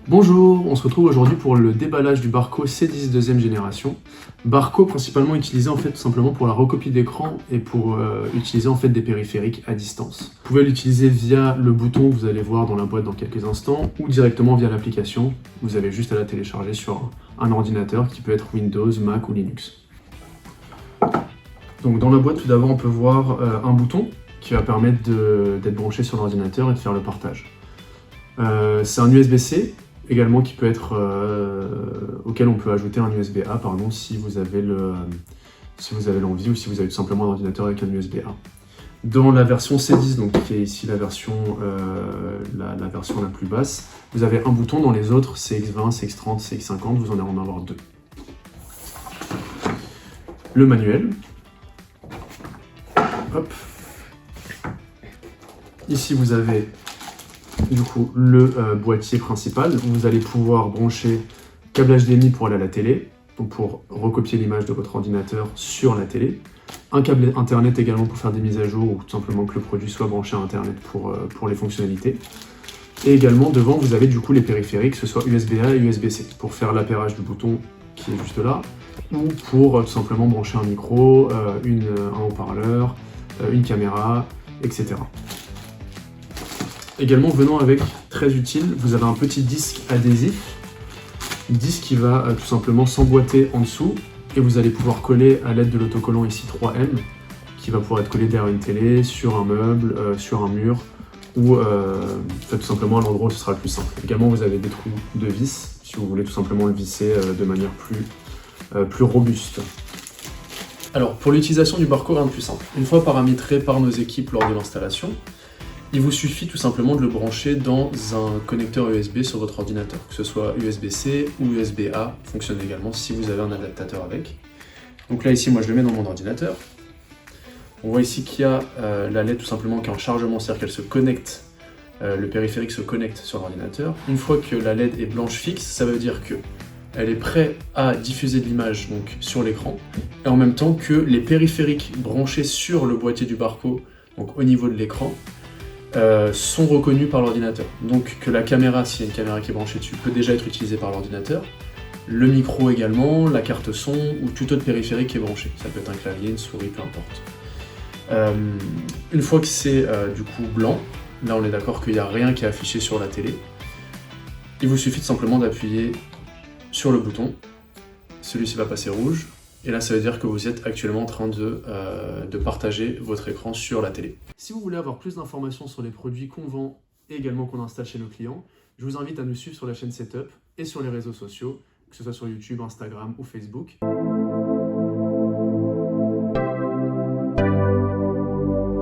Bonjour, on se retrouve aujourd'hui pour le déballage du Barco C10 deuxième génération. Barco principalement utilisé en fait tout simplement pour la recopie d'écran et pour utiliser en fait des périphériques à distance. Vous pouvez l'utiliser via le bouton que vous allez voir dans la boîte dans quelques instants ou directement via l'application. Vous avez juste à la télécharger sur un ordinateur qui peut être Windows, Mac ou Linux. Donc dans la boîte tout d'abord on peut voir un bouton qui va permettre d'être branché sur l'ordinateur et de faire le partage. C'est un USB-C également qui peut être auquel on peut ajouter un USB-A pardon, si vous avez l'envie ou si vous avez tout simplement un ordinateur avec un USB-A. Dans la version C10, donc qui est ici la version la plus basse, vous avez un bouton. Dans les autres CX20, CX30, CX50, vous en allez en avoir deux. Le manuel. Hop. Ici vous avez du coup le boîtier principal. Vous allez pouvoir brancher câble HDMI pour aller à la télé, donc pour recopier l'image de votre ordinateur sur la télé. Un câble internet également pour faire des mises à jour ou tout simplement que le produit soit branché à internet pour les fonctionnalités. Et également devant vous avez du coup les périphériques, que ce soit USB-A et USB-C, pour faire l'appairage du bouton qui est juste là, ou pour tout simplement brancher un micro, un haut-parleur, une caméra, etc. Également venant avec, très utile, vous avez un petit disque adhésif, disque qui va tout simplement s'emboîter en dessous et vous allez pouvoir coller à l'aide de l'autocollant ici 3M qui va pouvoir être collé derrière une télé, sur un meuble, sur un mur ou tout simplement à l'endroit où ce sera le plus simple. Également vous avez des trous de vis si vous voulez tout simplement le visser de manière plus robuste. Alors pour l'utilisation du Barco, rien de plus simple. Une fois paramétré par nos équipes lors de l'installation, il vous suffit tout simplement de le brancher dans un connecteur USB sur votre ordinateur, que ce soit USB-C ou USB-A, fonctionne également si vous avez un adaptateur avec. Donc là ici, moi je le mets dans mon ordinateur. On voit ici qu'il y a la LED tout simplement qui est en chargement, c'est-à-dire qu'elle se connecte, le périphérique se connecte sur l'ordinateur. Une fois que la LED est blanche fixe, ça veut dire que elle est prête à diffuser de l'image donc sur l'écran, et en même temps que les périphériques branchés sur le boîtier du Barco, donc au niveau de l'écran, sont reconnus par l'ordinateur. Donc que la caméra, s'il y a une caméra qui est branchée dessus, peut déjà être utilisée par l'ordinateur. Le micro également, la carte son ou tout autre périphérique qui est branché. Ça peut être un clavier, une souris, peu importe. Une fois que c'est du coup blanc, là on est d'accord qu'il n'y a rien qui est affiché sur la télé, il vous suffit de simplement d'appuyer sur le bouton, celui-ci va passer rouge, et là ça veut dire que vous êtes actuellement en train de partager votre écran sur la télé. Si vous voulez avoir plus d'informations sur les produits qu'on vend et également qu'on installe chez nos clients, je vous invite à nous suivre sur la chaîne Setup et sur les réseaux sociaux, que ce soit sur YouTube, Instagram ou Facebook.